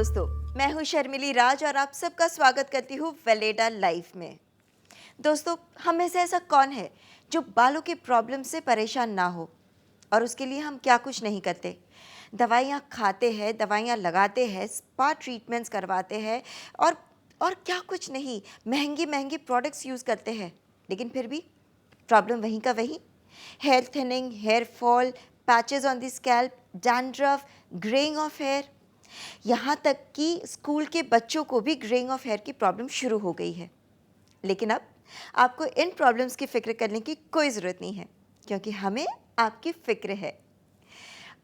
दोस्तों, मैं हूं शर्मिली राज और आप सबका स्वागत करती हूं वेलेडा लाइफ में। दोस्तों, हम में से ऐसा कौन है जो बालों के प्रॉब्लम से परेशान ना हो और उसके लिए हम क्या कुछ नहीं करते। दवाइयाँ खाते हैं, दवाइयाँ लगाते हैं, स्पा ट्रीटमेंट्स करवाते हैं और क्या कुछ नहीं, महंगी महंगी प्रोडक्ट्स यूज़ करते हैं, लेकिन फिर भी प्रॉब्लम वहीं का वहीं। Hair thinning, hair fall, patches on the scalp, dandruff, greying of hair, यहाँ तक कि स्कूल के बच्चों को भी ग्रेइंग ऑफ हेयर की प्रॉब्लम शुरू हो गई है। लेकिन अब आपको इन प्रॉब्लम्स की फ़िक्र करने की कोई ज़रूरत नहीं है, क्योंकि हमें आपकी फ़िक्र है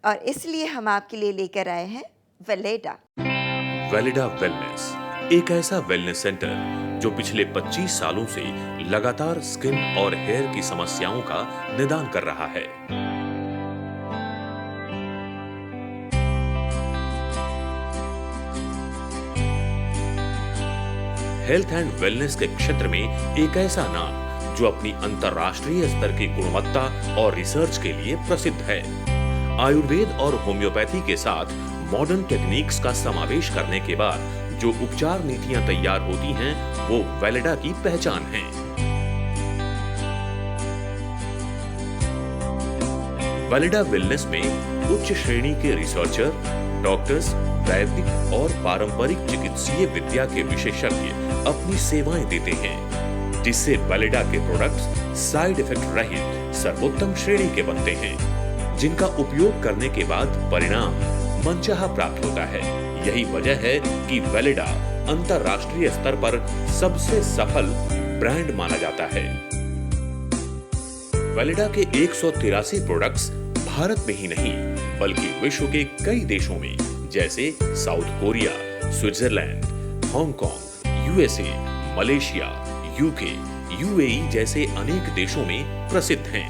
और इसलिए हम आपके लिए लेकर आए हैं वेलेडा। वेलिडा वेलनेस एक ऐसा वेलनेस सेंटर जो पिछले 25 सालों से लगातार स्किन और हेयर की समस्याओं का निदान कर रहा है। हेल्थ एंड वेलनेस के क्षेत्र में एक ऐसा नाम जो अपनी अंतर्राष्ट्रीय स्तर की गुणवत्ता और रिसर्च के लिए प्रसिद्ध है। आयुर्वेद और होम्योपैथी के साथ मॉडर्न टेक्निक्स का समावेश करने के बाद जो उपचार नीतियां तैयार होती हैं, वो वेलिडा की पहचान है। वेलिडा वेलनेस में उच्च श्रेणी के रिसर्चर, डॉक्टर्स, वैद्य और पारंपरिक चिकित्सीय विद्या के विशेषज्ञ अपनी सेवाएं देते हैं, जिससे वेलिडा के प्रोडक्ट्स साइड इफेक्ट रहित सर्वोत्तम श्रेणी के बनते हैं, जिनका उपयोग करने के बाद परिणाम मनचाहा प्राप्त होता है। यही वजह है कि वेलिडा अंतर्राष्ट्रीय स्तर पर सबसे सफल ब्रांड माना जाता है। वेलिडा के 183 प्रोडक्ट्स भारत में ही नहीं बल्कि विश्व के कई देशों में जैसे south Korea, Switzerland, Hong Kong, USA, Malaysia, UK, UAE जैसे अनेक देशों में प्रसिद्ध हैं।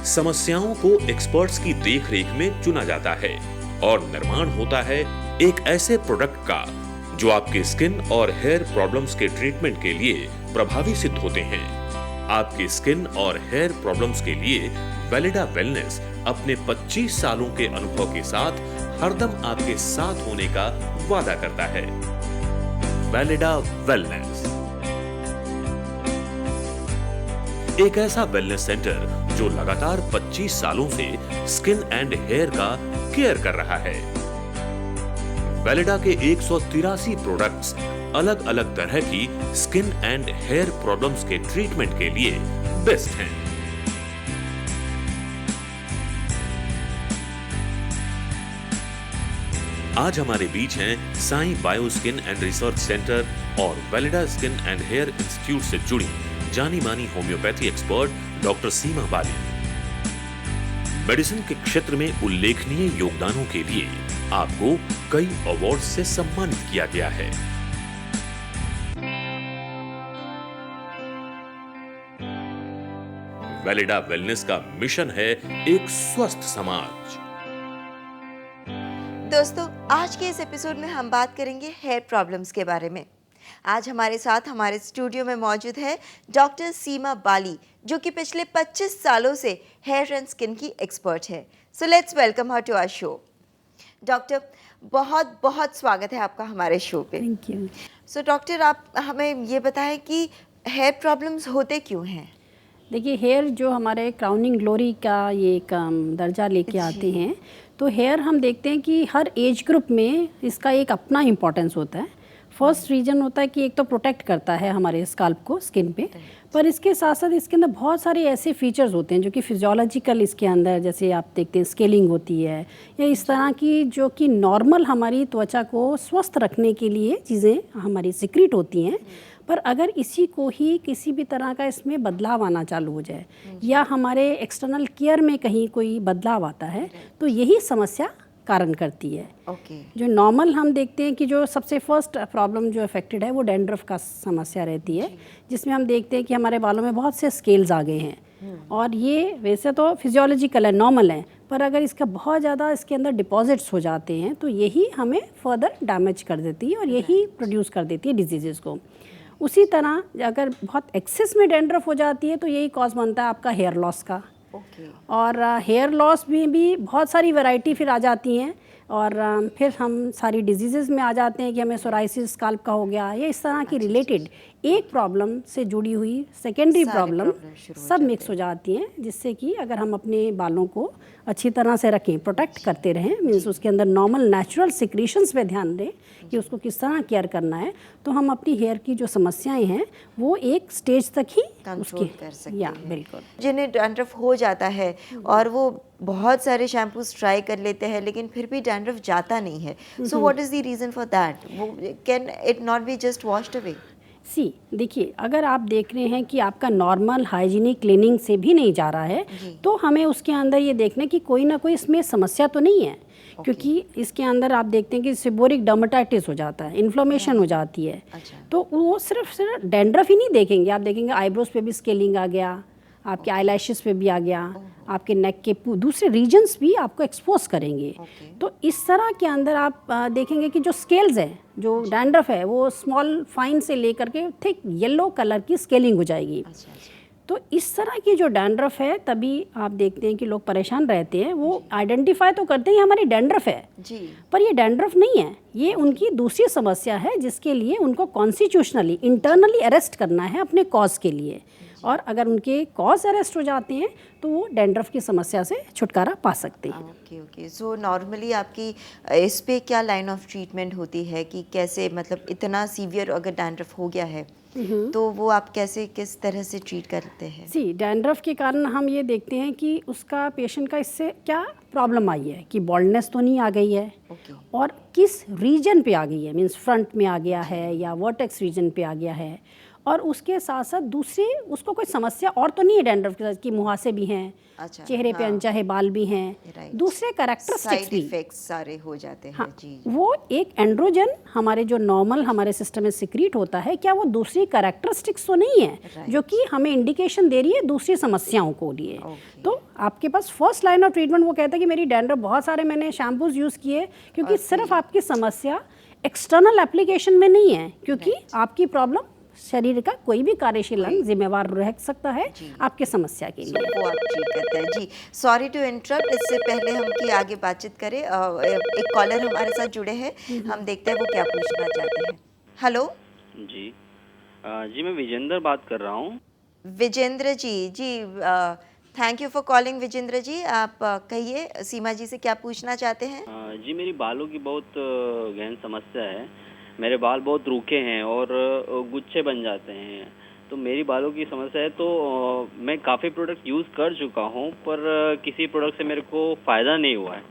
समस्याओं को एक्सपर्ट्स की देखरेख में चुना जाता है और निर्माण होता है एक ऐसे प्रोडक्ट का जो आपके स्किन और हेयर प्रॉब्लम्स के ट्रीटमेंट के लिए प्रभावी सिद्ध होते हैं। आपके स्किन और हेयर प्रॉब्लम्स के लिए वेलिडा वेलनेस अपने 25 सालों के अनुभव के साथ हरदम आपके साथ होने का वादा करता है। वेलिडा वेलनेस एक ऐसा वेलनेस सेंटर जो लगातार 25 सालों से स्किन एंड हेयर का केयर कर रहा है। वेलिडा के 183 प्रोडक्ट्स अलग अलग तरह की स्किन एंड हेयर प्रॉब्लम्स के ट्रीटमेंट के लिए बेस्ट हैं। आज हमारे बीच हैं Sai bio skin and research centre और वेलिडा स्किन एंड हेयर इंस्टीट्यूट से जुड़ी जानी मानी होम्योपैथी एक्सपर्ट डॉक्टर सीमा बाली। मेडिसिन के क्षेत्र में उल्लेखनीय योगदानों के लिए आपको कई अवार्ड से सम्मानित किया गया है। वेलिडा वेलनेस का मिशन है एक स्वस्थ समाज। दोस्तों, आज के इस एपिसोड में हम बात करेंगे हेयर प्रॉब्लम्स के बारे में। आज हमारे साथ हमारे स्टूडियो में मौजूद है डॉक्टर सीमा बाली, जो कि पिछले 25 सालों से हेयर एंड स्किन की एक्सपर्ट है। So let's welcome her to our show. Doctor, बहुत बहुत स्वागत है आपका हमारे शो पे। Thank you. सो डॉक्टर, आप हमें ये बताएं कि हेयर प्रॉब्लम्स होते क्यों हैं? देखिए, हेयर जो हमारे क्राउनिंग ग्लोरी का ये एक दर्जा लेके आते हैं, तो हेयर हम देखते हैं कि हर एज ग्रुप में इसका एक अपना इम्पोर्टेंस होता है। फर्स्ट रीजन होता है कि एक तो प्रोटेक्ट करता है हमारे स्काल्प को, स्किन पे, पर इसके साथ साथ इसके अंदर बहुत सारे ऐसे फीचर्स होते हैं जो कि फिजियोलॉजिकल इसके अंदर, जैसे आप देखते हैं स्केलिंग होती है या इस तरह की जो कि नॉर्मल हमारी त्वचा को स्वस्थ रखने के लिए चीज़ें हमारी सिक्रीट होती हैं। पर अगर इसी को ही किसी भी तरह का इसमें बदलाव आना चालू हो जाए या हमारे एक्सटर्नल केयर में कहीं कोई बदलाव आता है, तो यही समस्या कारण करती है। जो नॉर्मल हम देखते हैं कि जो सबसे फर्स्ट प्रॉब्लम जो अफेक्टेड है वो डैंड्रफ का समस्या रहती है, जिसमें हम देखते हैं कि हमारे बालों में बहुत से स्केल्स आ गए हैं और ये वैसे तो फिजियोलॉजिकल है, नॉर्मल है, पर अगर इसका बहुत ज़्यादा इसके अंदर डिपॉजिट्स हो जाते हैं तो यही हमें फर्दर डैमेज कर देती है और यही प्रोड्यूस कर देती है डिजीज़ को। उसी तरह अगर बहुत एक्सेस में डैंड्रफ हो जाती है तो यही कॉज बनता है आपका हेयर लॉस का। और हेयर लॉस में भी बहुत सारी वैरायटी फिर आ जाती हैं। और फिर हम सारी डिजीज़ में आ जाते हैं कि हमें सोराइसिस स्काल्प का हो गया या इस तरह की रिलेटेड एक प्रॉब्लम से जुड़ी हुई सेकेंडरी प्रॉब्लम सब मिक्स हो जाती हैं, जिससे कि अगर हम अपने बालों को अच्छी तरह से रखें, प्रोटेक्ट करते रहें, मीन्स उसके अंदर नॉर्मल नेचुरल सिक्रीशंस पे ध्यान दें कि उसको किस तरह केयर करना है, तो हम अपनी हेयर की जो समस्याएं हैं वो एक स्टेज तक ही कंट्रोल कर सकते या हैं। बिल्कुल। जिन्हें डैंड्रफ हो जाता है और वो बहुत सारे शैम्पूस ट्राई कर लेते हैं लेकिन फिर भी डैंड्रफ जाता नहीं है, so what is the reason for that? वो can it not be just washed away? देखिए, अगर आप देख रहे हैं कि आपका नॉर्मल हाइजीनिक क्लीनिंग से भी नहीं जा रहा है, तो हमें उसके अंदर ये देखना कि कोई ना कोई इसमें समस्या तो नहीं है, क्योंकि इसके अंदर आप देखते हैं कि सेबोरिक डर्मेटाइटिस हो जाता है, इन्फ्लेमेशन हो जाती है। तो वो सिर्फ डैंड्रफ ही नहीं देखेंगे, आप देखेंगे आईब्रोज पे भी स्केलिंग आ गया, आपके आईलैशेस पे भी आ गया, आपके नेक के दूसरे रीजन्स भी आपको एक्सपोज करेंगे। तो इस तरह के अंदर आप देखेंगे कि जो स्केल्स हैं, जो डैंड्रफ है, वो स्मॉल फाइन से लेकर के थिक येलो कलर की स्केलिंग हो जाएगी। तो इस तरह की जो डैंड्रफ है, तभी आप देखते हैं कि लोग परेशान रहते हैं। वो आइडेंटिफाई तो करते हैं हमारी डैंड्रफ है जी, पर ये डैंड्रफ नहीं है, ये उनकी दूसरी समस्या है जिसके लिए उनको कॉन्स्टिट्यूशनली इंटरनली अरेस्ट करना है अपने कॉज के लिए। और अगर उनके कॉज अरेस्ट हो जाते हैं तो वो डैंड्रफ की समस्या से छुटकारा पा सकते हैं। ओके। सो नॉर्मली आपकी इस पे क्या लाइन ऑफ ट्रीटमेंट होती है कि कैसे, मतलब इतना सीवियर अगर डैंड्रफ हो गया है तो वो आप कैसे, किस तरह से ट्रीट करते हैं? डैंड्रफ के कारण हम ये देखते हैं कि उसका पेशेंट का इससे क्या प्रॉब्लम आई है, कि बॉल्डनेस तो नहीं आ गई है, और किस रीजन पे आ गई है, मीन्स फ्रंट में आ गया है या वर्टेक्स रीजन पे आ गया है, और उसके साथ साथ दूसरी उसको कोई समस्या और तो नहीं है डैंड्रफ के साथ, कि मुहासे भी हैं, चेहरे पे अनचाहे बाल भी हैं, दूसरे कैरेक्टरिस्टिक्स भी इफेक्ट्स सारे हो जाते हैं। हाँ, जी, वो एक एंड्रोजन हमारे जो नॉर्मल हमारे सिस्टम में सिक्रीट होता है, क्या वो दूसरी कैरेक्टरिस्टिक्स तो नहीं है जो कि हमें इंडिकेशन दे रही है दूसरी समस्याओं को लिए। तो आपके पास फर्स्ट लाइन ऑफ ट्रीटमेंट वो कहता है कि मेरी डैंड्रफ, बहुत सारे मैंने शैम्पूज यूज़ किए, क्योंकि सिर्फ आपकी समस्या एक्सटर्नल एप्लीकेशन में नहीं है, क्योंकि आपकी प्रॉब्लम शरीर का कोई भी कार्यशील अंग जिम्मेवार रह सकता है आपके समस्या के लिए। वो आप ट्रीट करते हैं। जी, सॉरी टू इंटरप्ट, इससे पहले हम कि आगे बातचीत करें, एक कॉलर हमारे साथ जुड़े हैं, हम देखते हैं वो क्या पूछना चाहते हैं। हेलो जी, जी मैं विजेंद्र बात कर रहा हूँ। Vijender ji, thank you for calling Vijender ji. आप कहिए सीमा जी से क्या पूछना चाहते हैं? जी, मेरी बालों की बहुत गहन समस्या है। मेरे बाल बहुत रूखे हैं और गुच्छे बन जाते हैं, तो मेरी बालों की समस्या है। तो मैं काफ़ी प्रोडक्ट यूज़ कर चुका हूँ, पर किसी प्रोडक्ट से मेरे को फ़ायदा नहीं हुआ है।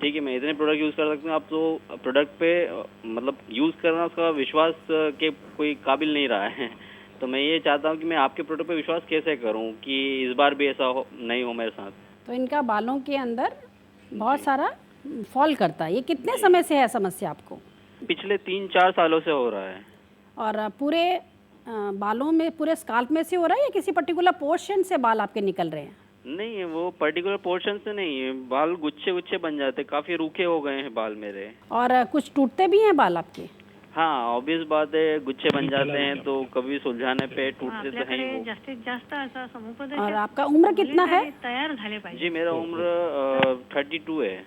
ठीक है, मैं इतने प्रोडक्ट यूज़ कर सकता हूँ, आप तो प्रोडक्ट पे मतलब यूज़ करना, उसका विश्वास के कोई काबिल नहीं रहा है। तो मैं ये चाहता हूँ कि मैं आपके प्रोडक्ट पे विश्वास कैसे करूँ कि इस बार भी ऐसा नहीं हो मेरे साथ। तो इनका बालों के अंदर बहुत सारा फॉल करता है। ये कितने समय से है समस्या आपको? पिछले 3-4 सालों से हो रहा है। और पूरे बालों में, पूरे स्काल्प में से हो रहा है या किसी पर्टिकुलर पोर्शन से बाल आपके निकल रहे हैं? नहीं, वो पर्टिकुलर पोर्शन से नहीं है, बाल गुच्छे गुच्छे बन जाते, काफ़ी रूखे हो गए हैं बाल मेरे। और कुछ टूटते भी हैं बाल आपके? हाँ, ऑब्वियस बात है, गुच्छे बन जाते हैं तो कभी सुलझाने पे टूटते तो हैं ही वो। और आपका उम्र कितना है? जी, मेरा उम्र 32 है।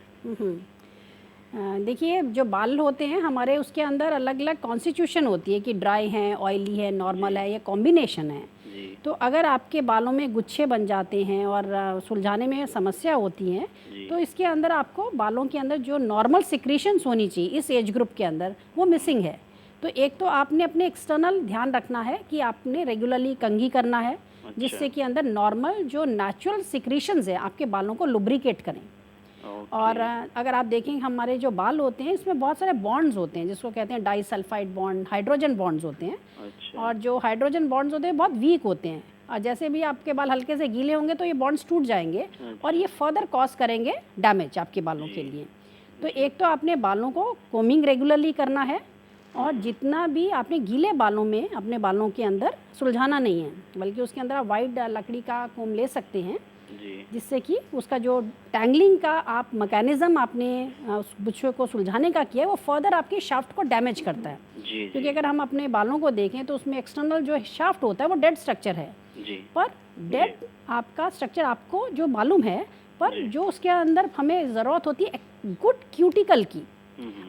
देखिए, जो बाल होते हैं हमारे, उसके अंदर अलग अलग कॉन्स्टिट्यूशन होती है कि ड्राई है, ऑयली है, नॉर्मल है, या कॉम्बिनेशन है। तो अगर आपके बालों में गुच्छे बन जाते हैं और सुलझाने में समस्या होती है, तो इसके अंदर आपको बालों के अंदर जो नॉर्मल सिक्रीशंस होनी चाहिए इस एज ग्रुप के अंदर, वो मिसिंग है। तो एक तो आपने अपने एक्सटर्नल ध्यान रखना है कि आपने रेगुलरली कंघी करना है, जिससे कि अंदर नॉर्मल जो नेचुरल सिक्रीशंस है आपके बालों को लुब्रिकेट करें। और अगर आप देखें, हमारे जो बाल होते हैं इसमें बहुत सारे बॉन्ड्स होते हैं, जिसको कहते हैं डाइसल्फाइड बॉन्ड, हाइड्रोजन बॉन्ड्स होते हैं। और जो हाइड्रोजन बॉन्ड्स होते हैं बहुत वीक होते हैं, और जैसे भी आपके बाल हल्के से गीले होंगे तो ये बॉन्ड्स टूट जाएंगे और ये फर्दर कॉज करेंगे डैमेज आपके बालों के लिए। तो एक तो आपने बालों को कोमिंग रेगुलरली करना है, और जितना भी आपने गीले बालों में अपने बालों के अंदर सुलझाना नहीं है, बल्कि उसके अंदर आप वाइट लकड़ी का कोम ले सकते हैं, जिससे कि उसका जो टैंगलिंग का आप मैकेनिज्म आपने उस गुच्छे को सुलझाने का किया है, वो फर्दर आपकी शाफ्ट को डैमेज करता है। क्योंकि अगर हम अपने बालों को देखें तो उसमें एक्सटर्नल जो शाफ्ट होता है वो डेड स्ट्रक्चर है, पर डेड आपका स्ट्रक्चर आपको जो मालूम है पर जो उसके अंदर हमें ज़रूरत होती है गुड क्यूटिकल की।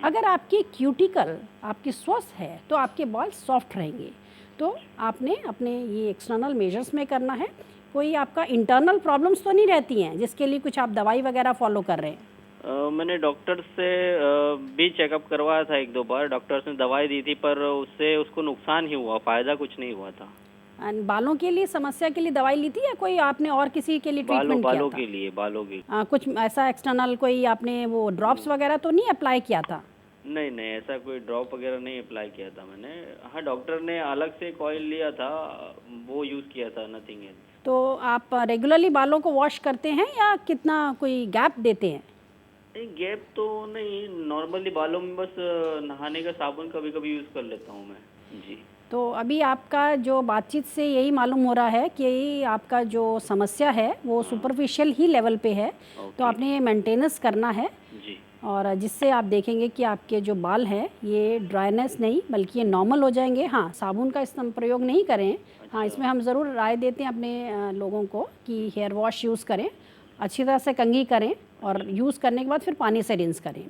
अगर आपकी क्यूटिकल आपकी स्वस्थ है तो आपके बाल सॉफ्ट रहेंगे। तो आपने अपने ये एक्सटर्नल मेजर्स में करना है। कोई आपका इंटरनल प्रॉब्लम्स तो नहीं रहती हैं जिसके लिए कुछ आप दवाई वगैरह फॉलो कर रहे हैं? मैंने डॉक्टर से भी चेकअप करवाया था एक दो बार। डॉक्टर्स ने दवाई दी थी पर उससे उसको नुकसान ही हुआ, फायदा कुछ नहीं हुआ था। एंड बालों के लिए समस्या के लिए दवाई ली थी या कोई आपने और किसी के लिए ट्रीटमेंट किया बालों था? के लिए, बालों के। कुछ ऐसा एक्सटर्नल कोई आपने वो ड्रॉप्स वगैरह तो नहीं अप्लाई किया था? नहीं नहीं, ऐसा कोई ड्रॉप वगैरह नहीं अप्लाई किया था मैंने। हाँ, डॉक्टर ने अलग से एक ऑयल लिया था, वो यूज़ किया था, नथिंग एल्स। तो आप रेगुलरली बालों को वॉश करते हैं या कितना कोई गैप देते हैं? नहीं, गैप तो नहीं, नॉर्मली बालों में बस नहाने का साबुन कभी कभी यूज़ कर लेता हूँ मैं जी। तो अभी आपका जो बातचीत से यही मालूम हो रहा है कि आपका जो समस्या है वो सुपरफिशियल ही लेवल पे है। तो आपने ये मेंटेनेंस करना है जी। और जिससे आप देखेंगे कि आपके जो बाल हैं ये ड्राइनेस नहीं बल्कि ये नॉर्मल हो जाएंगे। हाँ, साबुन का प्रयोग नहीं करें। हाँ, इसमें हम ज़रूर राय देते हैं अपने लोगों को कि हेयर वॉश यूज़ करें, अच्छी तरह से कंघी करें और यूज़ करने के बाद फिर पानी से रिंस करें।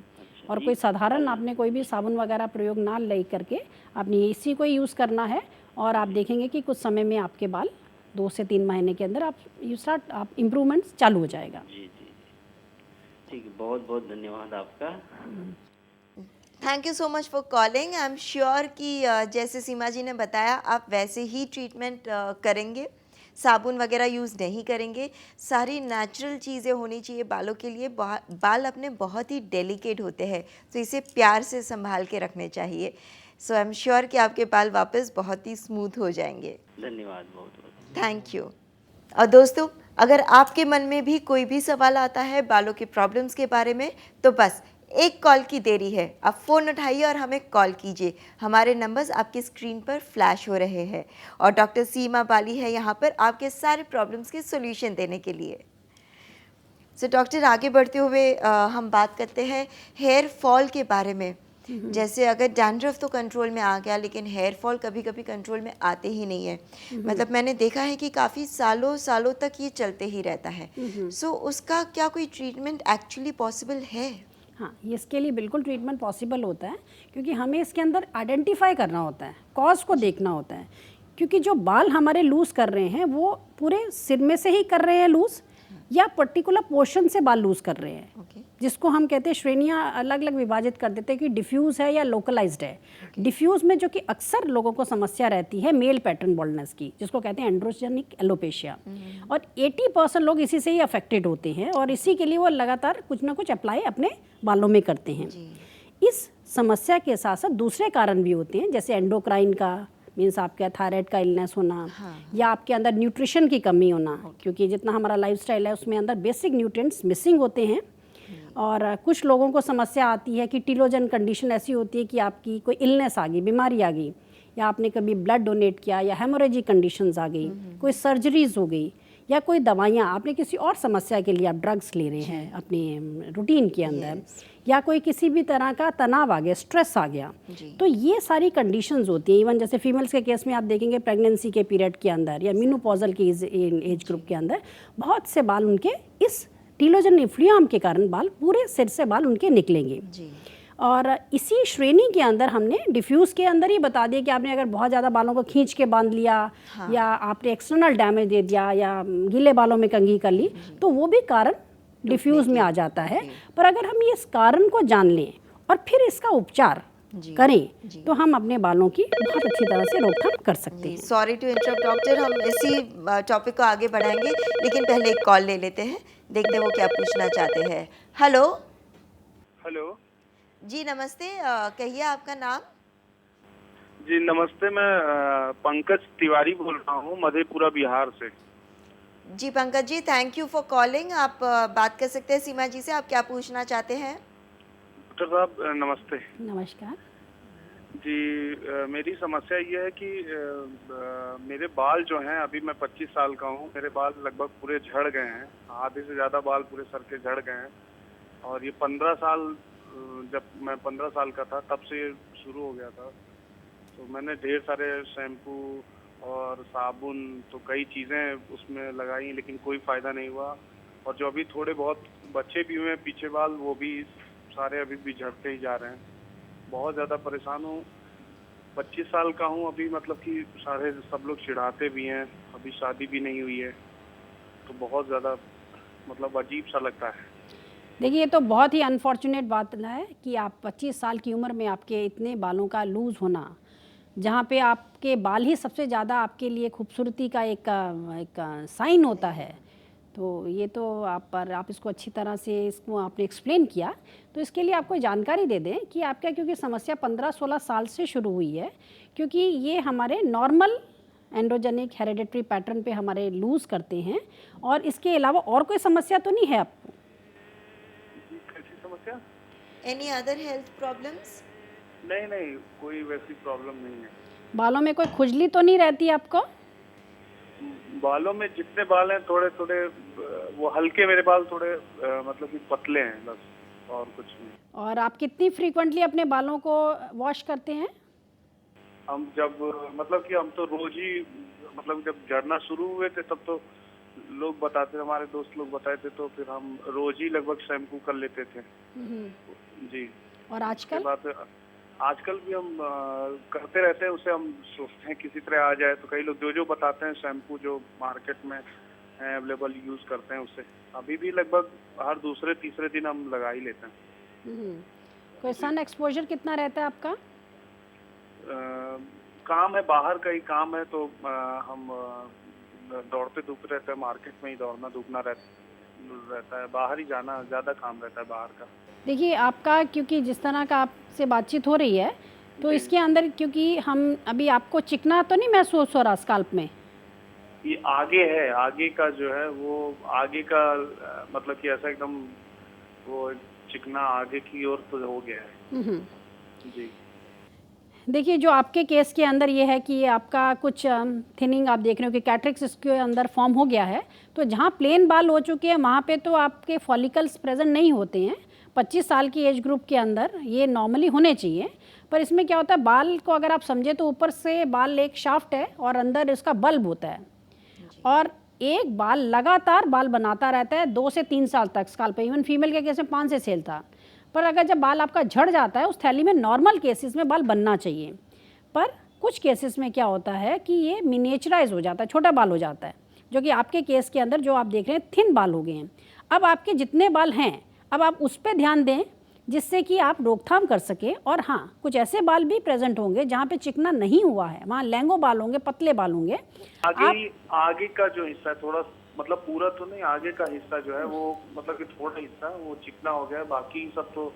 और कोई साधारण आपने कोई भी साबुन वगैरह प्रयोग ना ले करके आपने इसी को यूज़ करना है। और आप देखेंगे कि कुछ समय में आपके बाल 2 से 3 महीने के अंदर आप इम्प्रूवमेंट्स चालू हो जाएगा। जी जी जी, ठीक है, बहुत बहुत धन्यवाद आपका। Thank you so much for calling. I am sure कि जैसे सीमा जी ने बताया आप वैसे ही ट्रीटमेंट करेंगे, साबुन वगैरह यूज़ नहीं करेंगे। सारी नेचुरल चीज़ें होनी चाहिए बालों के लिए। बाल अपने बहुत ही डेलिकेट होते हैं तो इसे प्यार से संभाल के रखने चाहिए। सो आई एम श्योर कि आपके बाल वापस बहुत ही स्मूथ हो जाएंगे। धन्यवाद बहुत बहुत। Thank you. और दोस्तों, अगर आपके मन में भी कोई भी सवाल आता है बालों के प्रॉब्लम्स के बारे में तो बस एक कॉल की देरी है। आप फ़ोन उठाइए और हमें कॉल कीजिए। हमारे नंबर्स आपकी स्क्रीन पर फ्लैश हो रहे हैं और डॉक्टर सीमा बाली है यहाँ पर आपके सारे प्रॉब्लम्स के सॉल्यूशन देने के लिए। सो डॉक्टर, आगे बढ़ते हुए हम बात करते हैं हेयर फॉल के बारे में। जैसे अगर डैंड्रफ तो कंट्रोल में आ गया लेकिन हेयर फॉल कभी कभी कंट्रोल में आते ही नहीं है। मतलब मैंने देखा है कि काफ़ी सालों सालों तक ये चलते ही रहता है। सो उसका क्या कोई ट्रीटमेंट एक्चुअली पॉसिबल है? हाँ, इसके लिए बिल्कुल ट्रीटमेंट पॉसिबल होता है क्योंकि हमें इसके अंदर आइडेंटिफाई करना होता है, कॉज को देखना होता है। क्योंकि जो बाल हमारे लूज़ कर रहे हैं वो पूरे सिर में से ही कर रहे हैं लूज़ या पर्टिकुलर पोर्शन से बाल लूज़ कर रहे हैं, जिसको हम कहते हैं श्रेणियाँ अलग अलग विभाजित कर देते हैं कि डिफ्यूज़ है या लोकलाइज्ड है। डिफ्यूज़ में जो कि अक्सर लोगों को समस्या रहती है मेल पैटर्न बॉल्डनेस की, जिसको कहते हैं एंड्रोजेनिक एलोपेशिया, और 80% लोग इसी से ही अफेक्टेड होते हैं और इसी के लिए वो लगातार कुछ ना कुछ अप्लाई अपने बालों में करते हैं। इस समस्या के साथ साथ दूसरे कारण भी होते हैं जैसे एंडोक्राइन का, मीन्स आपके थायराइड का इलनेस होना, या आपके अंदर न्यूट्रिशन की कमी होना, क्योंकि जितना हमारा लाइफस्टाइल है उसमें अंदर बेसिक न्यूट्रिएंट्स मिसिंग होते हैं। और कुछ लोगों को समस्या आती है कि टीलोजन कंडीशन ऐसी होती है कि आपकी कोई इलनेस आ गई, बीमारी आ गई, या आपने कभी ब्लड डोनेट किया या हेमोरेजिक कंडीशंस आ गई, कोई सर्जरीज हो गई, या कोई दवाइयाँ आपने किसी और समस्या के लिए आप ड्रग्स ले रहे हैं अपनी रूटीन के अंदर, या कोई किसी भी तरह का तनाव आ गया, स्ट्रेस आ गया। तो ये सारी कंडीशंस होती हैं। इवन जैसे फीमेल्स के केस में आप देखेंगे प्रेगनेंसी के पीरियड के अंदर या मेनोपॉजल के एज ग्रुप के अंदर बहुत से बाल उनके इस टीलोजन इन्फ्लुएंजा के कारण बाल पूरे सिर से बाल उनके निकलेंगे। और इसी श्रेणी के अंदर हमने डिफ्यूज़ के अंदर ही बता दिया कि आपने अगर बहुत ज़्यादा बालों को खींच के बांध लिया, या आपने एक्सटर्नल डैमेज दे दिया या गीले बालों में कंघी कर ली, तो वो भी कारण डिफ्यूज़ में आ जाता है। पर अगर हम इस कारण को जान लें और फिर इसका उपचार करें तो हम अपने बालों की बहुत अच्छी तरह से रोकथाम कर सकते हैं। सॉरी टू इंटरप्ट डॉक्टर, हम इसी टॉपिक को आगे बढ़ाएंगे लेकिन पहले एक कॉल ले लेते हैं, देखते हैं वो क्या पूछना चाहते हैं। हेलो। हेलो जी नमस्ते, कहिए आपका नाम। जी नमस्ते, मैं पंकज तिवारी बोल रहा हूँ मधेपुरा बिहार से। जी Pankaj ji, thank you for calling. आप बात कर सकते हैं सीमा जी से, आप क्या पूछना चाहते हैं? डॉक्टर साहब नमस्ते। नमस्कार जी, मेरी समस्या ये है कि मेरे बाल जो हैं, अभी मैं 25 साल का हूँ, मेरे बाल लगभग पूरे झड़ गए हैं, आधे से ज़्यादा बाल पूरे सर के झड़ गए हैं। और ये 15 साल, जब मैं 15 साल का था तब से शुरू हो गया था। तो मैंने ढेर सारे शैम्पू और साबुन तो कई चीज़ें उसमें लगाई लेकिन कोई फ़ायदा नहीं हुआ। और जो अभी थोड़े बहुत बच्चे भी हुए हैं पीछे बाल, वो भी सारे अभी भी झड़ते ही जा रहे हैं। बहुत ज़्यादा परेशान हूँ। 25 साल का हूँ अभी, मतलब कि सारे सब लोग चिढ़ाते भी हैं, अभी शादी भी नहीं हुई है, तो बहुत ज़्यादा मतलब अजीब सा लगता है। देखिए, ये तो बहुत ही अनफॉर्चुनेट बात है कि आप 25 साल की उम्र में आपके इतने बालों का लूज़ होना, जहाँ पे आपके बाल ही सबसे ज़्यादा आपके लिए खूबसूरती का एक साइन होता है। तो ये तो आप इसको अच्छी तरह से इसको आपने एक्सप्लेन किया, तो इसके लिए आपको जानकारी दे दें कि आपका क्योंकि समस्या 15-16 साल से शुरू हुई है, क्योंकि ये हमारे नॉर्मल एंड्रोजेनिक हेरेडिटरी पैटर्न पे हमारे लूज़ करते हैं। और इसके अलावा और कोई समस्या तो नहीं है आपको? कैसी समस्या? Any other health problems? नहीं नहीं, कोई वैसी प्रॉब्लम नहीं है। बालों में कोई खुजली तो नहीं रहती आपको? बालों में जितने बाल हैं थोड़े थोड़े वो हल्के, मेरे बाल थोड़े मतलब कि पतले हैं बस, और कुछ नहीं। और आप कितनी फ्रीक्वेंटली अपने बालों को वॉश करते हैं? हम जब मतलब कि हम तो रोज ही, मतलब जब झड़ना शुरू हुए थे तब तो लोग बताते, हमारे दोस्त लोग बताए थे, तो फिर हम रोज ही लगभग शैम्पू कर लेते थे जी। और आजकल? उसके बाद आजकल भी हम करते रहते हैं, उसे हम सोचते हैं किसी तरह आ जाए, तो कई लोग जो जो बताते हैं शैम्पू जो मार्केट में है अवेलेबल यूज करते हैं उसे। अभी भी लगभग हर दूसरे तीसरे दिन हम लगा ही लेते हैं। कोई सन एक्सपोजर कितना रहता है आपका? काम है, बाहर का ही काम है, तो हम दौड़ते धूपते रहते हैं, मार्केट में ही दौड़ना धूपना रहता है, बाहर ही जाना ज़्यादा काम रहता है बाहर का। देखिए, आपका क्योंकि जिस तरह का आपसे बातचीत हो रही है, तो इसके अंदर क्योंकि हम अभी आपको चिकना तो नहीं महसूस हो रहा स्काल्प में? ये आगे है, आगे का जो है वो आगे का मतलब कि ऐसा एकदम वो चिकना आगे की ओर तो हो गया है जी। देखिए, जो आपके केस के अंदर ये है कि ये आपका कुछ थिनिंग आप देख रहे हो कि कैट्रिक्स इसके अंदर फॉर्म हो गया है, तो जहाँ प्लेन बाल हो चुके हैं वहाँ पे तो आपके फॉलिकल्स प्रेजेंट नहीं होते हैं। 25 साल की एज ग्रुप के अंदर ये नॉर्मली होने चाहिए, पर इसमें क्या होता है, बाल को अगर आप समझे तो ऊपर से बाल एक शाफ्ट है और अंदर इसका बल्ब होता है, और एक बाल लगातार बाल बनाता रहता है 2 से 3 साल तक स्काल्प पे। इवन फीमेल के केस में 5 से 6 था। पर अगर जब बाल आपका झड़ जाता है, उस थैली में नॉर्मल केसेस में बाल बनना चाहिए, पर कुछ केसेस में क्या होता है कि ये मिनिएचराइज हो जाता है, छोटा बाल हो जाता है, जो कि आपके केस के अंदर जो आप देख रहे हैं थिन बाल हो गए हैं। अब आपके जितने बाल हैं, अब आप उस पर ध्यान दें जिससे कि आप रोकथाम कर सकें। और हाँ, कुछ ऐसे बाल भी प्रेजेंट होंगे जहाँ पे चिकना नहीं हुआ है, वहाँ लैंगो बाल होंगे, पतले बाल होंगे। आगे का जो हिस्सा है थोड़ा, मतलब पूरा तो नहीं, आगे का हिस्सा जो है वो मतलब कि थोड़ा हिस्सा वो चिकना हो गया है, बाकी सब तो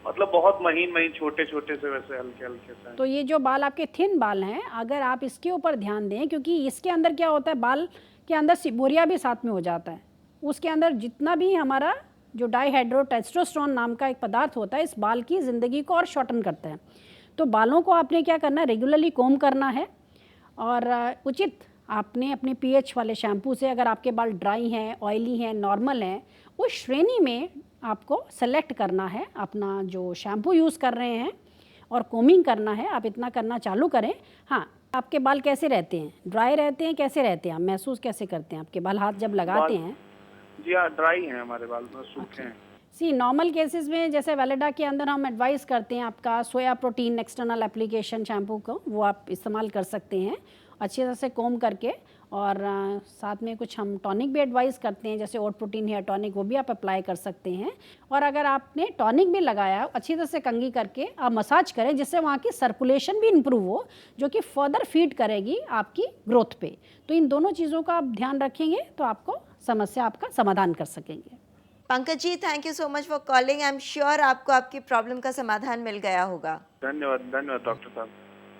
मतलब बहुत महीन छोटे छोटे से वैसे हल्के हल्के से। तो ये जो बाल आपके थिन बाल हैं, अगर आप इसके ऊपर ध्यान दें, क्योंकि इसके अंदर क्या होता है, बाल के अंदर सिबोरिया भी साथ में हो जाता है। उसके अंदर जितना भी हमारा जो डाईहाइड्रोटेस्टोस्टेरोन नाम का एक पदार्थ होता है, इस बाल की ज़िंदगी को और शॉर्टन करता है। तो बालों को आपने क्या करना है, रेगुलरली कोम करना है, और उचित आपने अपने पीएच वाले शैम्पू से, अगर आपके बाल ड्राई हैं, ऑयली हैं, नॉर्मल हैं, उस श्रेणी में आपको सेलेक्ट करना है अपना जो शैम्पू यूज़ कर रहे हैं, और कोमिंग करना है। आप इतना करना चालू करें। हाँ, आपके बाल कैसे रहते हैं, ड्राई रहते हैं, कैसे रहते हैं, आप महसूस कैसे करते हैं आपके बाल हाथ जब लगाते हैं? जी हाँ, ड्राई हैं हमारे बाल, सूखे हैं। सी नॉर्मल केसेस में जैसे वेलेडा के अंदर हम एडवाइस करते हैं आपका soya protein external application shampoo को, वो आप इस्तेमाल कर सकते हैं अच्छी तरह से कोम करके। और साथ में कुछ हम टॉनिक भी एडवाइस करते हैं, जैसे ओट प्रोटीन हेयर टॉनिक, वो भी आप अप्लाई कर सकते हैं। और अगर आपने टॉनिक भी लगाया, अच्छी तरह से कंघी करके आप मसाज करें, जिससे वहाँ की सर्कुलेशन भी इम्प्रूव हो, जो कि फर्दर फीड करेगी आपकी ग्रोथ पे। तो इन दोनों चीज़ों का आप ध्यान रखेंगे तो आपको समस्या आपका समाधान कर सकेंगे। Pankaj ji, thank you so much for calling. I am sure आपको आपकी प्रॉब्लम का समाधान मिल गया होगा। धन्यवाद डॉक्टर साहब।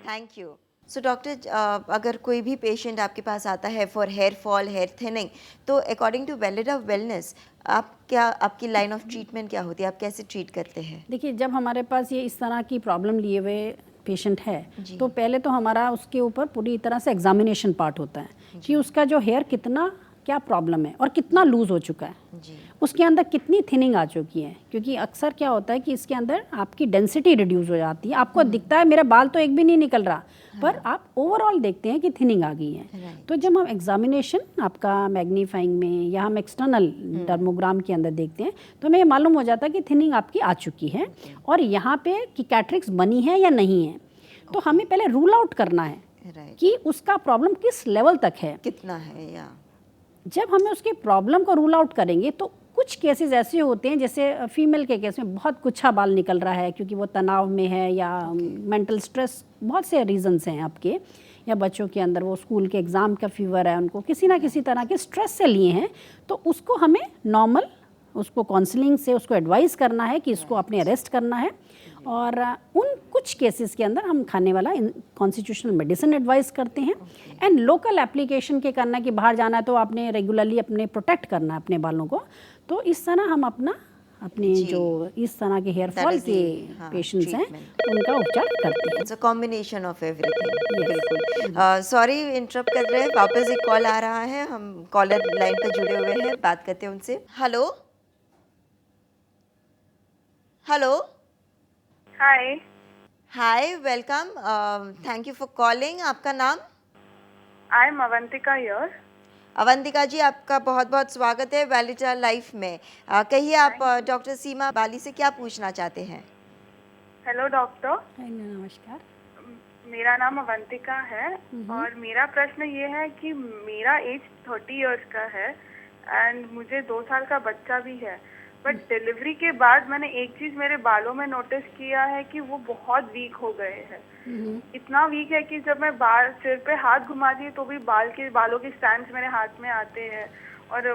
Thank you. सो डॉक्टर, अगर कोई भी पेशेंट आपके पास आता है for hair fall, hair thinning, तो अकॉर्डिंग टू वेलेडा वेलनेस आपकी लाइन ऑफ ट्रीटमेंट क्या होती है, आप कैसे ट्रीट करते हैं? देखिए, जब हमारे पास ये इस तरह की प्रॉब्लम लिए हुए पेशेंट है, तो पहले तो हमारा उसके ऊपर पूरी तरह से एग्जामिनेशन पार्ट होता है कि उसका जो हेयर कितना क्या प्रॉब्लम है और कितना लूज़ हो चुका है, जी उसके अंदर कितनी थिनिंग आ चुकी है। क्योंकि अक्सर क्या होता है कि इसके अंदर आपकी डेंसिटी रिड्यूस हो जाती है, आपको दिखता है मेरा बाल तो एक भी नहीं निकल रहा, पर आप ओवरऑल देखते हैं कि थिनिंग आ गई है। Right. तो जब हम एग्जामिनेशन आपका मैग्नीफाइंग में या हम एक्सटर्नल डर्मोग्राम के अंदर देखते हैं तो हमें मालूम हो जाता है कि थिनिंग आपकी आ चुकी है और यहाँ पे किकैट्रिक्स बनी है या नहीं है। तो हमें पहले रूल आउट करना है राइट, कि उसका प्रॉब्लम किस लेवल तक है। कितना है या जब हमें उसके प्रॉब्लम को रूल आउट करेंगे तो कुछ केसेस ऐसे होते हैं, जैसे फीमेल के केस में बहुत गुच्छा बाल निकल रहा है क्योंकि वो तनाव में है या मेंटल स्ट्रेस, बहुत से रीजंस हैं आपके, या बच्चों के अंदर वो स्कूल के एग्ज़ाम का फीवर है, उनको किसी ना किसी तरह के स्ट्रेस से लिए हैं। तो उसको हमें नॉर्मल उसको काउंसलिंग से उसको एडवाइस करना है कि इसको आपने अरेस्ट करना है। और उन कुछ केसेस के अंदर हम खाने वाला कॉन्स्टिट्यूशनल मेडिसिन एडवाइस करते हैं। एंड लोकल एप्लीकेशन के करना है कि बाहर जाना है तो आपने रेगुलरली अपने प्रोटेक्ट करना है अपने बालों को। तो इस तरह हम अपने जो इस तरह के हेयर फॉल के पेशेंट्स हैं उनका उपचार करते हैं। It's a combination of everything. बिल्कुल, सॉरी इंटरप्ट कर रहे हैं, वापस एक कॉल आ रहा है, हम कॉलर लाइन पर जुड़े हुए हैं, बात करते हैं उनसे। Hello hello, hi. Hi, welcome, thank you for calling. आपका नाम? I am Avantika here. Avantika ji, आपका बहुत बहुत स्वागत है वेलिडा लाइफ में। कहिए आप डॉक्टर सीमा बाली से क्या पूछना चाहते हैं? हेलो डॉक्टर, नमस्कार। मेरा नाम अवंतिका है और मेरा प्रश्न ये है कि मेरा एज 30 इयर्स का है एंड मुझे 2 साल का बच्चा भी है। बट डिलीवरी के बाद मैंने एक चीज़ मेरे बालों में नोटिस किया है कि वो बहुत वीक हो गए हैं। इतना वीक है कि जब मैं बाल सिर पे हाथ घुमाती हूँ तो भी बालों के स्टैंड्स मेरे हाथ में आते हैं और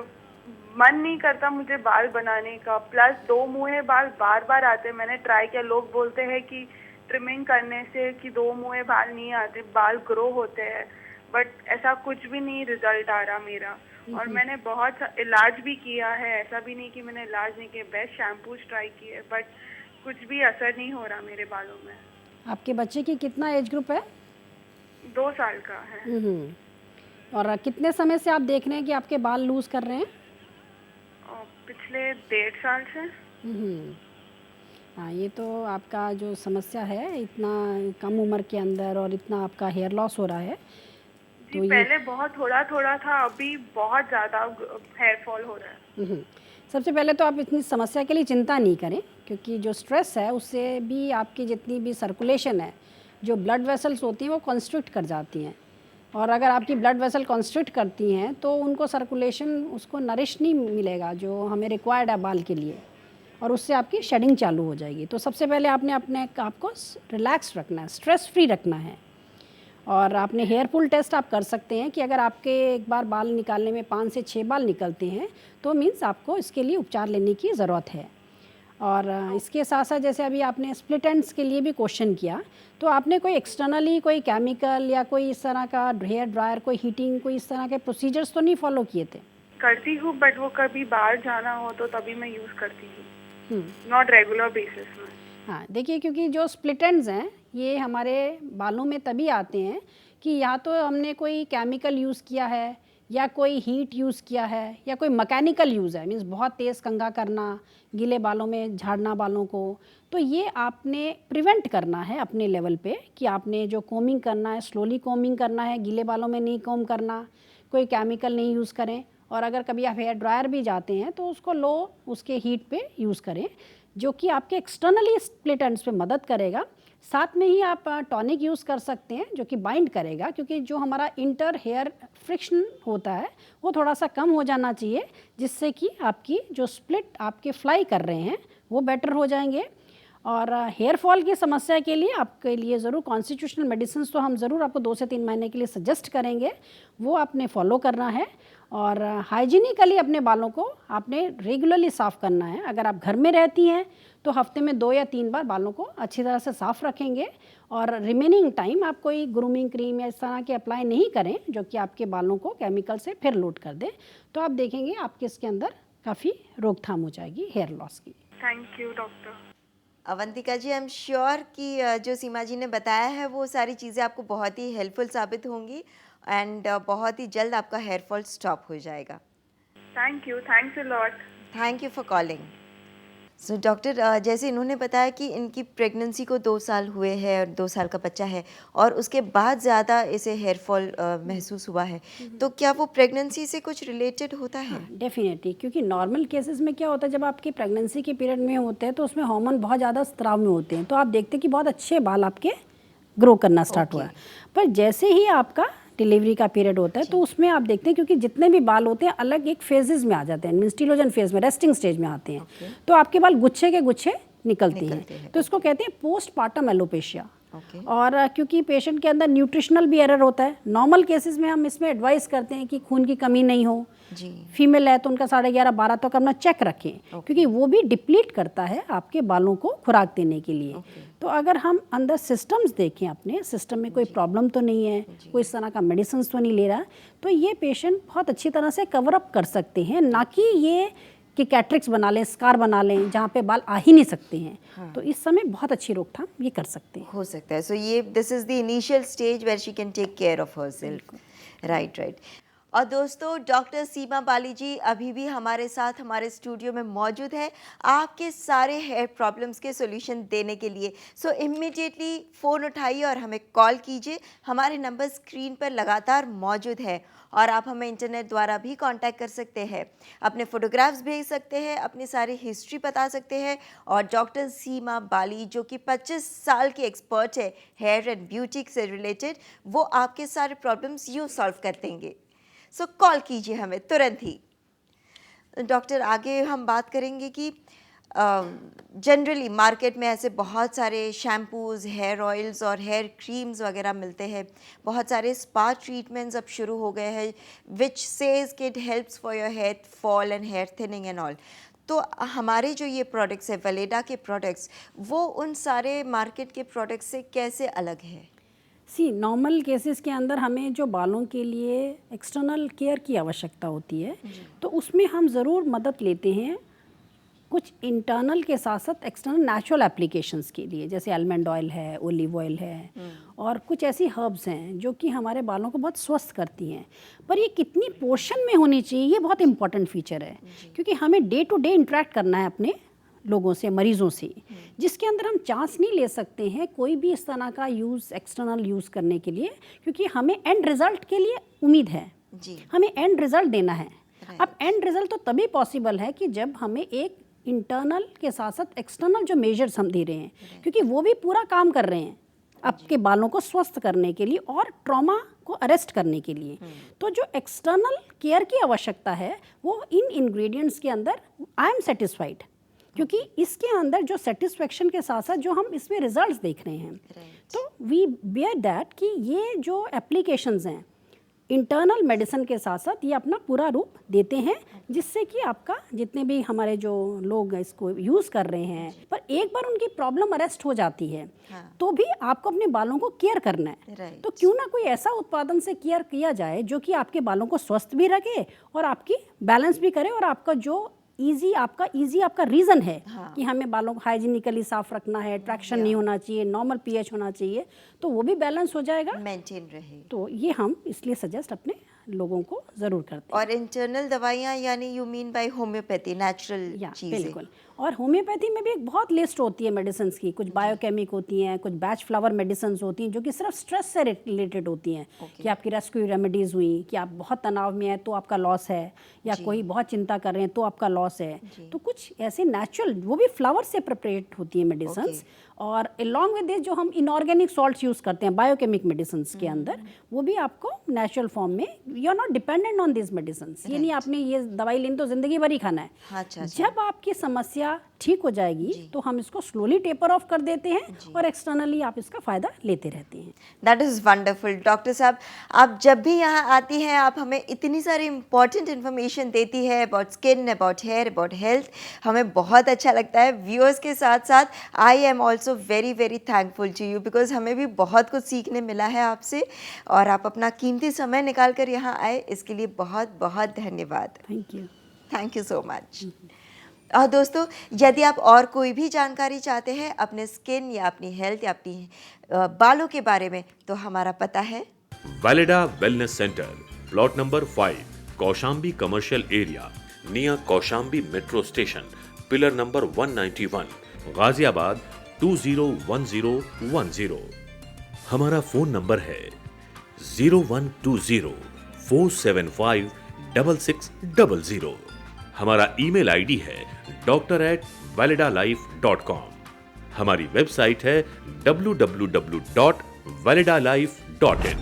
मन नहीं करता मुझे बाल बनाने का। प्लस 2 मुँहे बाल बार बार आते हैं। मैंने ट्राई किया, लोग बोलते हैं कि ट्रिमिंग करने से कि 2 मुँहे बाल नहीं आते, बाल ग्रो होते हैं, बट ऐसा कुछ भी नहीं रिजल्ट आ रहा मेरा। और मैंने बहुत इलाज भी किया है, ऐसा भी नहीं कि मैंने इलाज नहीं किया, बेस्ट शैम्पूज ट्राई किए, बट कुछ भी असर नहीं हो रहा मेरे बालों में। आपके बच्चे की कितना एज ग्रुप है? 2 साल का है। और कितने समय से आप देख रहे हैं कि आपके बाल लूज कर रहे हैं? और पिछले 1.5 साल से। हाँ, ये तो आपका जो समस्या है, इतना कम उम्र के अंदर और इतना आपका हेयर लॉस हो रहा है। जी, पहले बहुत थोड़ा थोड़ा था, अभी बहुत ज़्यादा हेयर फॉल हो रहा है। सबसे पहले तो आप इतनी समस्या के लिए चिंता नहीं करें, क्योंकि जो स्ट्रेस है उससे भी आपकी जितनी भी सर्कुलेशन है, जो ब्लड वेसल्स होती हैं वो कॉन्स्ट्रिक्ट कर जाती हैं। और अगर आपकी ब्लड वेसल कॉन्स्ट्रिक्ट करती हैं तो उनको सर्कुलेशन, उसको नरिश नहीं मिलेगा जो हमें रिक्वायर्ड है बाल के लिए, और उससे आपकी शेडिंग चालू हो जाएगी। तो सबसे पहले आपने अपने आप को रिलैक्स रखना है, स्ट्रेस फ्री रखना है। और आपने हेयर पुल टेस्ट आप कर सकते हैं कि अगर आपके एक बार बाल निकालने में 5 से 6 बाल निकलते हैं तो मीन्स आपको इसके लिए उपचार लेने की ज़रूरत है। और इसके साथ साथ जैसे अभी आपने स्प्लिट एंड्स के लिए भी क्वेश्चन किया, तो आपने कोई एक्सटर्नली कोई केमिकल या कोई इस तरह का हेयर ड्रायर, कोई हीटिंग, कोई इस तरह के प्रोसीजर्स तो नहीं फॉलो किए थे? करती हूँ, बट वो कभी बाहर जाना हो तो तभी मैं यूज़ करती हूँ, नॉट रेगुलर बेसिस में। हाँ, देखिए, क्योंकि जो स्प्लिट एंड्स हैं ये हमारे बालों में तभी आते हैं कि या तो हमने कोई केमिकल यूज़ किया है, या कोई हीट यूज़ किया है, या कोई मैकेनिकल यूज़ है, मीन्स बहुत तेज़ कंघा करना, गीले बालों में झाड़ना बालों को। तो ये आपने प्रिवेंट करना है अपने लेवल पे कि आपने जो कोमिंग करना है, स्लोली कोमिंग करना है, गीले बालों में नहीं कोम करना, कोई केमिकल नहीं यूज़ करें। और अगर कभी आप हेयर ड्रायर भी जाते हैं तो उसको लो उसके हीट पे यूज़ करें, जो कि आपके एक्सटर्नली स्प्लिट एंड्स पे मदद करेगा। साथ में ही आप टॉनिक यूज़ कर सकते हैं जो कि बाइंड करेगा, क्योंकि जो हमारा इंटर हेयर फ्रिक्शन होता है वो थोड़ा सा कम हो जाना चाहिए, जिससे कि आपकी जो स्प्लिट आपके फ्लाई कर रहे हैं वो बेटर हो जाएंगे। और हेयर फॉल की समस्या के लिए आपके लिए ज़रूर कॉन्स्टिट्यूशनल मेडिसिन तो हम ज़रूर आपको 2 से 3 महीने के लिए सजेस्ट करेंगे, वो आपने फॉलो करना है। और हाइजीनिकली अपने बालों को आपने रेगुलरली साफ़ करना है। अगर आप घर में रहती हैं तो हफ्ते में 2 या 3 बार बालों को अच्छी तरह से साफ़ रखेंगे। और रिमेनिंग टाइम आप कोई ग्रूमिंग क्रीम या इस तरह के अप्लाई नहीं करें जो कि आपके बालों को केमिकल से फिर लोड कर दे। तो आप देखेंगे आपके इसके अंदर काफ़ी रोकथाम हो जाएगी हेयर लॉस की। Thank you doctor. Avantika ji, I am sure कि जो सीमा जी ने बताया है वो सारी चीज़ें आपको बहुत ही हेल्पफुल साबित होंगी। एंड बहुत ही जल्द आपका हेयर फॉल स्टॉप हो जाएगा। Thank you, thanks a lot. Thank you for calling. So doctor, जैसे इन्होंने बताया कि इनकी प्रेगनेंसी को 2 साल हुए हैं और 2 साल का बच्चा है और उसके बाद ज़्यादा इसे हेयर फॉल महसूस हुआ है, तो क्या वो प्रेगनेंसी से कुछ रिलेटेड होता है? डेफिनेटली, क्योंकि नॉर्मल केसेस में क्या होता है, जब आपके प्रेगनेंसी के पीरियड में होते हैं तो उसमें हार्मोन बहुत ज़्यादा स्त्राव में होते हैं, तो आप देखते हैं कि बहुत अच्छे बाल आपके ग्रो करना स्टार्ट हुआ है। पर जैसे ही आपका डिलीवरी का पीरियड होता है तो उसमें आप देखते हैं, क्योंकि जितने भी बाल होते हैं अलग एक फेजेस में आ जाते हैं, मीन्स टीलोजन फेज में, रेस्टिंग स्टेज में आते हैं, तो आपके बाल गुच्छे के गुच्छे निकलते हैं, तो इसको कहते हैं पोस्ट पार्टम एलोपेशिया। और क्योंकि पेशेंट के अंदर न्यूट्रिशनल भी एरर होता है, नॉर्मल केसेस में हम इसमें एडवाइस करते हैं कि खून की कमी नहीं हो, फीमेल है तो उनका 11:30-12 तक अपना चेक रखें, क्योंकि वो भी डिप्लीट करता है आपके बालों को खुराक देने के लिए। तो अगर हम अंदर सिस्टम्स देखें, अपने सिस्टम में कोई प्रॉब्लम तो नहीं है, कोई इस तरह का मेडिसिन तो नहीं ले रहा, तो ये पेशेंट बहुत अच्छी तरह से कवर अप कर सकते हैं, ना कि ये कि कैट्रिक्स बना लें, स्कार बना लें जहाँ पे बाल आ ही नहीं सकते हैं। तो इस समय बहुत अच्छी रोकथाम ये कर सकते हैं, हो सकता है। सो ये this is the initial stage where she can take care of herself. Right. और दोस्तों, डॉक्टर सीमा बाली जी अभी भी हमारे साथ हमारे स्टूडियो में मौजूद है आपके सारे हेयर प्रॉब्लम्स के सॉल्यूशन देने के लिए। सो इमीडिएटली फ़ोन उठाइए और हमें कॉल कीजिए। हमारे नंबर स्क्रीन पर लगातार मौजूद है और आप हमें इंटरनेट द्वारा भी कांटेक्ट कर सकते हैं, अपने फ़ोटोग्राफ्स भेज सकते हैं, अपनी सारी हिस्ट्री बता सकते हैं। और डॉक्टर सीमा बाली जो कि 25 साल की एक्सपर्ट है हेयर एंड ब्यूटी से रिलेटेड, वो आपके सारे प्रॉब्लम्स यूँ सॉल्व कर देंगे। सो कॉल कीजिए हमें तुरंत ही। डॉक्टर, आगे हम बात करेंगे कि जनरली मार्केट में ऐसे बहुत सारे शैम्पूज़, हेयर ऑयल्स और हेयर क्रीम्स वगैरह मिलते हैं। बहुत सारे स्पा ट्रीटमेंट्स अब शुरू हो गए हैं विच सेज कि it helps for your hair fall and hair thinning and all. तो हमारे जो ये प्रोडक्ट्स है, वेलेडा के प्रोडक्ट्स, वो उन सारे मार्केट के प्रोडक्ट्स से कैसे अलग है? नॉर्मल केसेस के अंदर हमें जो बालों के लिए एक्सटर्नल केयर की आवश्यकता होती है, तो उसमें हम ज़रूर मदद लेते हैं कुछ इंटरनल के साथ साथ एक्सटर्नल नेचुरल एप्लीकेशंस के लिए, जैसे आलमंड ऑयल है, ओलिव ऑयल है, और कुछ ऐसी हर्ब्स हैं जो कि हमारे बालों को बहुत स्वस्थ करती हैं। पर ये कितनी पोर्शन में होनी चाहिए, ये बहुत इंपॉर्टेंट फीचर है, क्योंकि हमें डे टू डे इंटरेक्ट करना है अपने लोगों से, मरीज़ों से, जिसके अंदर हम चांस नहीं ले सकते हैं कोई भी इस तरह का यूज़, एक्सटर्नल यूज़ करने के लिए, क्योंकि हमें एंड रिज़ल्ट के लिए उम्मीद है, हमें एंड रिज़ल्ट देना है। अब एंड रिज़ल्ट तो तभी पॉसिबल है कि जब हमें एक इंटरनल के साथ साथ एक्सटर्नल जो मेजर्स हम दे रहे हैं, क्योंकि वो भी पूरा काम कर रहे हैं आपके बालों को स्वस्थ करने के लिए और ट्रॉमा को अरेस्ट करने के लिए। तो जो एक्सटर्नल केयर की आवश्यकता है वो इन इंग्रेडिएंट्स के अंदर आई एम सेटिस्फाइड, क्योंकि इसके अंदर जो सेटिस्फेक्शन के साथ साथ जो हम इसमें रिजल्ट्स देख रहे हैं, तो वी बियर दैट कि ये जो एप्लीकेशंस हैं इंटरनल मेडिसिन के साथ साथ ये अपना पूरा रूप देते हैं, जिससे कि आपका जितने भी हमारे जो लोग इसको यूज़ कर रहे हैं, पर एक बार उनकी प्रॉब्लम अरेस्ट हो जाती है, तो भी आपको अपने बालों को केयर करना है। तो क्यों ना कोई ऐसा उत्पादन से केयर किया जाए जो कि आपके बालों को स्वस्थ भी रखे और आपकी बैलेंस भी करे, और आपका जो ईजी आपका रीज़न है कि हमें बालों को हाइजीनिकली साफ रखना है, ट्रैक्शन नहीं होना चाहिए, नॉर्मल पीएच होना चाहिए, तो वो भी बैलेंस हो जाएगा, मेंटेन रहे। तो ये हम इसलिए सजेस्ट अपने लोगों को ज़रूर करते हैं। और इंटरनल दवाइयाँ, यानी you mean by homeopathy, natural चीज़ें? बिल्कुल। और होम्योपैथी में भी एक बहुत लिस्ट होती है मेडिसिन की, कुछ बायोकेमिक होती हैं, कुछ बैच फ्लावर मेडिसिन होती हैं जो कि सिर्फ स्ट्रेस से रिलेटेड होती हैं, कि आपकी रेस्क्यू रेमेडीज़ हुई, कि आप बहुत तनाव में हैं तो आपका लॉस है, या कोई बहुत चिंता कर रहे हैं तो आपका लॉस है। तो कुछ ऐसे नेचुरल, वो भी फ्लावर से प्रिपरेट होती है मेडिसिन। और अलॉन्ग विद दिस जो हम इनऑर्गेनिक सॉल्ट्स यूज़ करते हैं बायोकेमिक मेडिसिन के अंदर, वो भी आपको नेचुरल फॉर्म में, you are not dependent on this medicine. ये नहीं आपने ये दवाई लेनी तो ज़िंदगी भर ही खाना है। जब आपकी समस्या ठीक हो जाएगी तो हम इसको स्लोली टेपर ऑफ कर देते हैं और एक्सटर्नली आप इसका फ़ायदा लेते रहते हैं। That is wonderful. डॉक्टर साहब, आप जब भी यहाँ आती हैं आप हमें इतनी सारी इंपॉर्टेंट इन्फॉर्मेशन देती है about skin, about hair, about health, हमें बहुत अच्छा लगता है। व्यूअर्स के साथ साथ I am also very very thankful to you, because हमें भी बहुत कुछ सीखने मिला है आपसे, और आप अपना कीमती समय निकाल कर यहाँ आए, इसके लिए बहुत बहुत धन्यवाद। Thank you so much. और दोस्तों, यदि आप और कोई भी जानकारी चाहते हैं अपने स्किन या अपनी हेल्थ या अपनी बालों के बारे में, तो हमारा पता है Valida wellness centre, plot number 5, Kaushambi commercial area, near Kaushambi metro station, pillar number 191, Ghaziabad 201010। हमारा फोन नंबर है 0120-475-6600। हमारा ईमेल आईडी है doctor@validalife.com। हमारी वेबसाइट है www.validalife.in।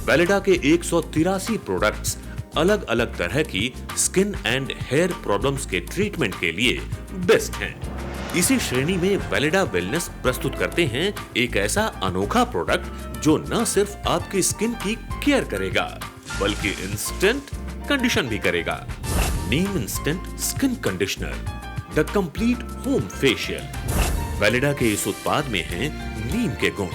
वैलिडा के 183 प्रोडक्ट्स अलग अलग तरह की स्किन एंड हेयर प्रॉब्लम्स के ट्रीटमेंट के लिए बेस्ट हैं। इसी श्रेणी में वैलिडा वेलनेस प्रस्तुत करते हैं एक ऐसा अनोखा प्रोडक्ट जो न सिर्फ आपकी स्किन की केयर करेगा बल्कि इंस्टेंट कंडीशन भी करेगा। नीम instant skin conditioner, the complete home facial. Valida के इस उत्पाद में हैं नीम के गुण,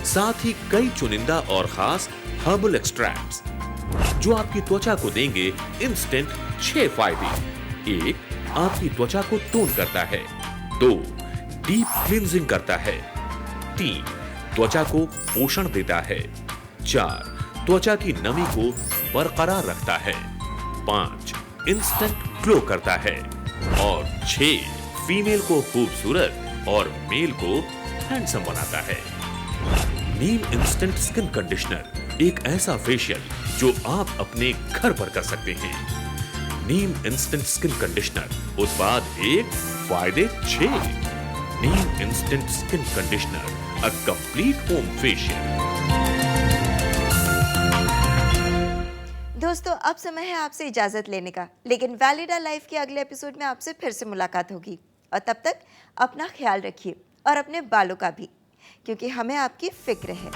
साथ ही कई चुनिंदा और खास हर्बल एक्सट्रैक्ट्स जो आपकी त्वचा को देंगे इंस्टेंट 6 फायदे। 1, आपकी त्वचा को टोन करता है। 2, डीप क्लींजिंग करता है। 3, त्वचा को पोषण देता है। 4, त्वचा की नमी को बरकरार रखता है। 5, इंस्टेंट ग्लो करता है। और 6, फीमेल को खूबसूरत और मेल को हैंडसम बनाता है। नीम इंस्टेंट स्किन कंडीशनर एक ऐसा फेशियल जो आप अपने घर पर कर सकते हैं। नीम इंस्टेंट स्किन कंडीशनर, उत्पाद 1, फायदे 6। नीम instant skin conditioner, a complete home facial. दोस्तों, अब समय है आपसे इजाजत लेने का, लेकिन वैलिडा लाइफ के अगले एपिसोड में आपसे फिर से मुलाकात होगी। और तब तक अपना ख्याल रखिए और अपने बालों का भी, क्योंकि हमें आपकी फिक्र है।